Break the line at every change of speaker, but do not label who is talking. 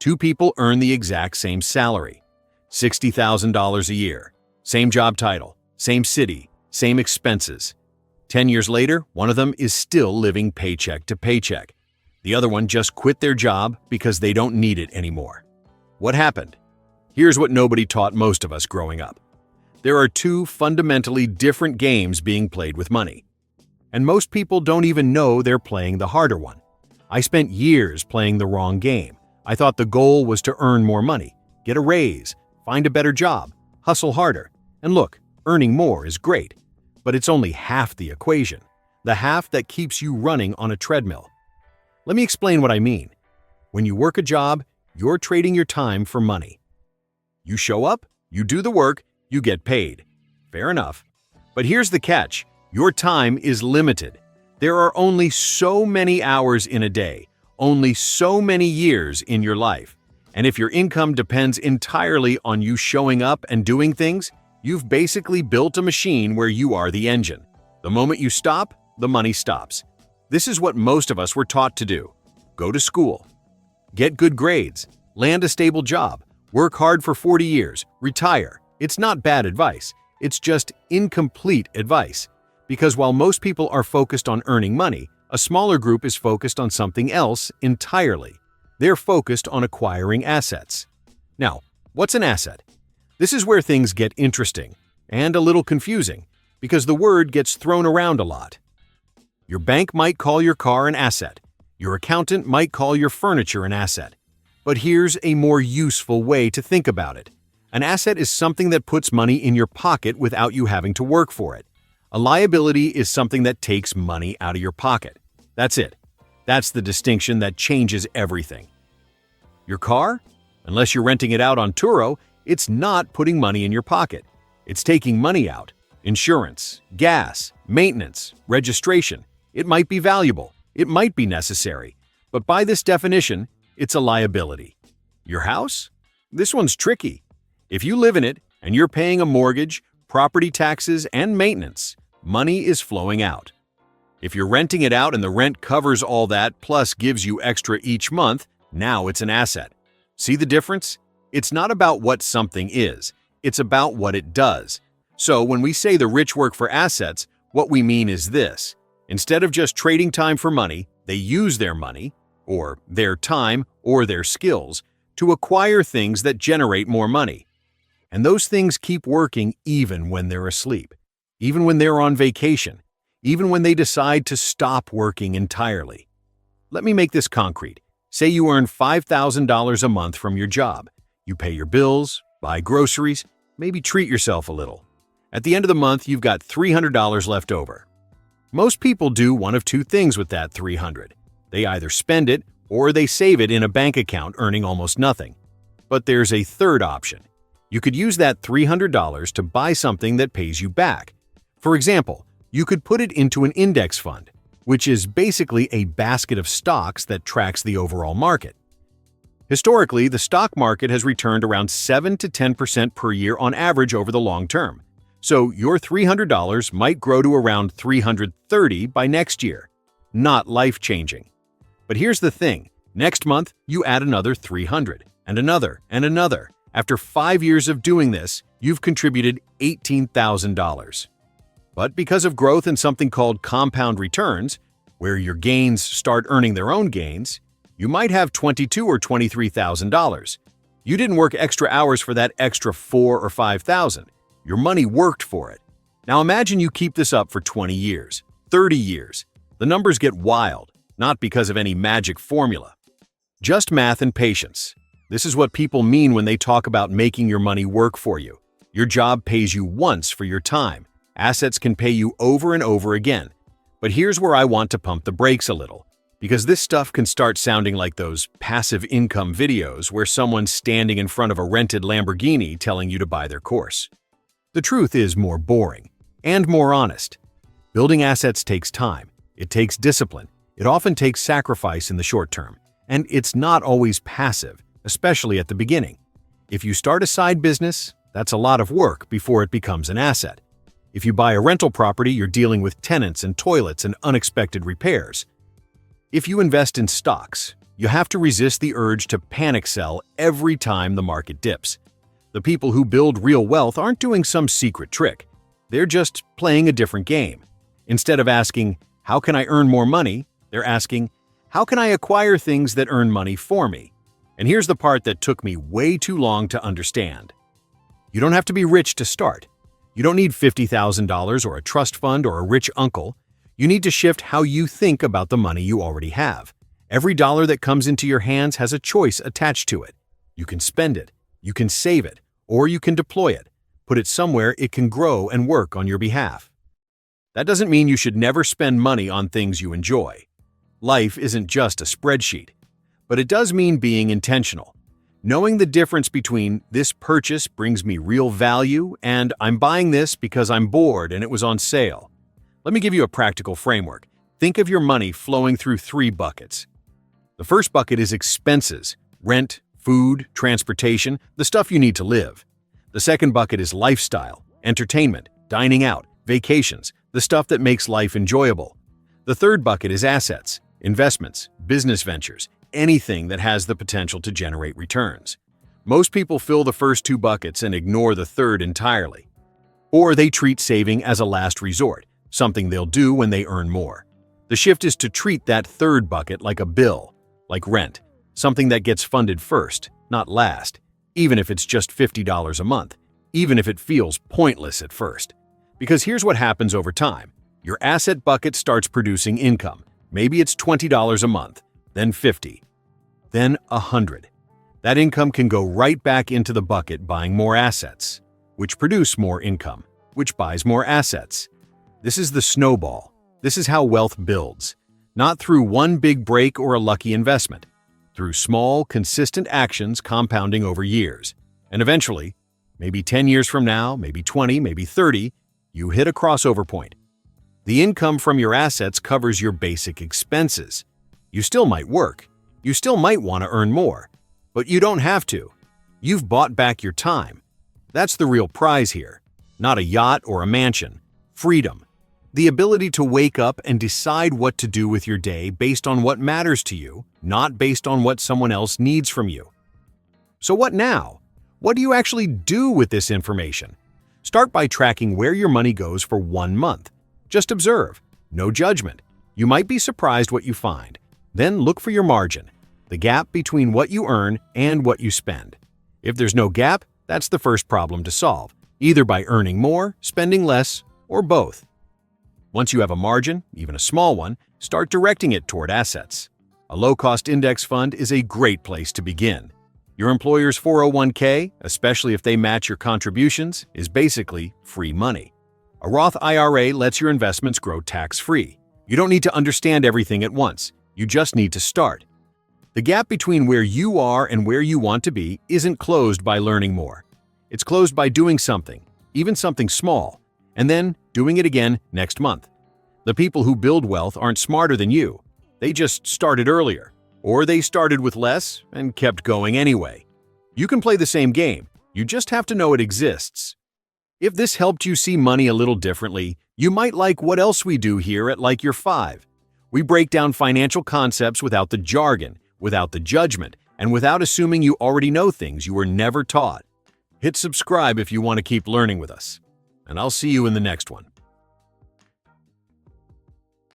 Two people earn the exact same salary, $60,000 a year, same job title, same city, same expenses. 10 years later, one of them is still living paycheck to paycheck. The other one just quit their job because they don't need it anymore. What happened? Here's what nobody taught most of us growing up. There are two fundamentally different games being played with money. And most people don't even know they're playing the harder one. I spent years playing the wrong game. I thought the goal was to earn more money, get a raise, find a better job, hustle harder. And look, earning more is great, but it's only half the equation, the half that keeps you running on a treadmill. Let me explain what I mean. When you work a job, you're trading your time for money. You show up, you do the work, you get paid. Fair enough. But here's the catch. Your time is limited. There are only so many hours in a day, only so many years in your life. And if your income depends entirely on you showing up and doing things, you've basically built a machine where you are the engine. The moment you stop, the money stops. This is what most of us were taught to do. Go to school, get good grades, land a stable job, work hard for 40 years, retire. It's not bad advice. It's just incomplete advice. Because while most people are focused on earning money, a smaller group is focused on something else entirely. They're focused on acquiring assets. Now, what's an asset? This is where things get interesting and a little confusing because the word gets thrown around a lot. Your bank might call your car an asset. Your accountant might call your furniture an asset. But here's a more useful way to think about it. An asset is something that puts money in your pocket without you having to work for it. A liability is something that takes money out of your pocket. That's it. That's the distinction that changes everything. Your car? Unless you're renting it out on Turo, it's not putting money in your pocket. It's taking money out. Insurance, gas, maintenance, registration. It might be valuable. It might be necessary. But by this definition, it's a liability. Your house? This one's tricky. If you live in it and you're paying a mortgage, property taxes, and maintenance, money is flowing out. If you're renting it out and the rent covers all that plus gives you extra each month, now it's an asset. See the difference? It's not about what something is, it's about what it does. So when we say the rich work for assets, what we mean is this. Instead of just trading time for money, they use their money, or their time, or their skills, to acquire things that generate more money. And those things keep working even when they're asleep, even when they're on vacation, even when they decide to stop working entirely. Let me make this concrete. Say you earn $5,000 a month from your job. You pay your bills, buy groceries, maybe treat yourself a little. At the end of the month, you've got $300 left over. Most people do one of two things with that $300. They either spend it or they save it in a bank account earning almost nothing. But there's a third option. You could use that $300 to buy something that pays you back. For example, you could put it into an index fund, which is basically a basket of stocks that tracks the overall market. Historically, the stock market has returned around 7 to 10% per year on average over the long term. So your $300 might grow to around $330 by next year. Not life-changing. But here's the thing. Next month, you add another $300, and another, and another. After 5 years of doing this, you've contributed $18,000. But because of growth in something called compound returns, where your gains start earning their own gains, you might have $22,000 or $23,000. You didn't work extra hours for that extra $4,000 or $5,000. Your money worked for it. Now imagine you keep this up for 20 years, 30 years. The numbers get wild, not because of any magic formula. Just math and patience. This is what people mean when they talk about making your money work for you. Your job pays you once for your time. Assets can pay you over and over again. But here's where I want to pump the brakes a little, because this stuff can start sounding like those passive income videos where someone's standing in front of a rented Lamborghini telling you to buy their course. The truth is more boring and more honest. Building assets takes time. It takes discipline. It often takes sacrifice in the short term. And it's not always passive, especially at the beginning. If you start a side business, that's a lot of work before it becomes an asset. If you buy a rental property, you're dealing with tenants and toilets and unexpected repairs. If you invest in stocks, You have to resist the urge to panic sell every time the market dips. The people who build real wealth aren't doing some secret trick. They're just playing a different game. Instead of asking, "How can I earn more money?" they're asking, "How can I acquire things that earn money for me?" And here's the part that took me way too long to understand. You don't have to be rich to start. You don't need $50,000 or a trust fund or a rich uncle. You need to shift how you think about the money you already have. Every dollar that comes into your hands has a choice attached to it. You can spend it, you can save it, or you can deploy it. Put it somewhere it can grow and work on your behalf. That doesn't mean you should never spend money on things you enjoy. Life isn't just a spreadsheet. But it does mean being intentional. Knowing the difference between "this purchase brings me real value" and "I'm buying this because I'm bored and it was on sale." Let me give you a practical framework. Think of your money flowing through 3 buckets. The first bucket is expenses: rent, food, transportation, the stuff you need to live. The second bucket is lifestyle: entertainment, dining out, vacations, the stuff that makes life enjoyable. The third bucket is assets: investments, business ventures, anything that has the potential to generate returns. Most people fill the first 2 buckets and ignore the third entirely. Or they treat saving as a last resort, something they'll do when they earn more. The shift is to treat that third bucket like a bill, like rent, something that gets funded first, not last, even if it's just $50 a month, even if it feels pointless at first. Because here's what happens over time. Your asset bucket starts producing income. Maybe it's $20 a month, then $50, then $100. That income can go right back into the bucket buying more assets, which produce more income, which buys more assets. This is the snowball. This is how wealth builds. Not through one big break or a lucky investment, through small, consistent actions compounding over years. And eventually, maybe 10 years from now, maybe 20, maybe 30, you hit a crossover point. The income from your assets covers your basic expenses. You still might work. You still might want to earn more. But you don't have to. You've bought back your time. That's the real prize here. Not a yacht or a mansion. Freedom. The ability to wake up and decide what to do with your day based on what matters to you, not based on what someone else needs from you. So what now? What do you actually do with this information? Start by tracking where your money goes for 1 month. Just observe. No judgment. You might be surprised what you find. Then look for your margin, the gap between what you earn and what you spend. If there's no gap, that's the first problem to solve, either by earning more, spending less, or both. Once you have a margin, even a small one, start directing it toward assets. A low-cost index fund is a great place to begin. Your employer's 401k, especially if they match your contributions, is basically free money. A Roth IRA lets your investments grow tax-free. You don't need to understand everything at once. You just need to start. The gap between where you are and where you want to be isn't closed by learning more. It's closed by doing something, even something small, and then doing it again next month. The people who build wealth aren't smarter than you. They just started earlier, or they started with less and kept going anyway. You can play the same game. You just have to know it exists. If this helped you see money a little differently, you might like what else we do here at Like You're 5. We break down financial concepts without the jargon, without the judgment, and without assuming you already know things you were never taught. Hit subscribe if you want to keep learning with us, and I'll see you in the next one.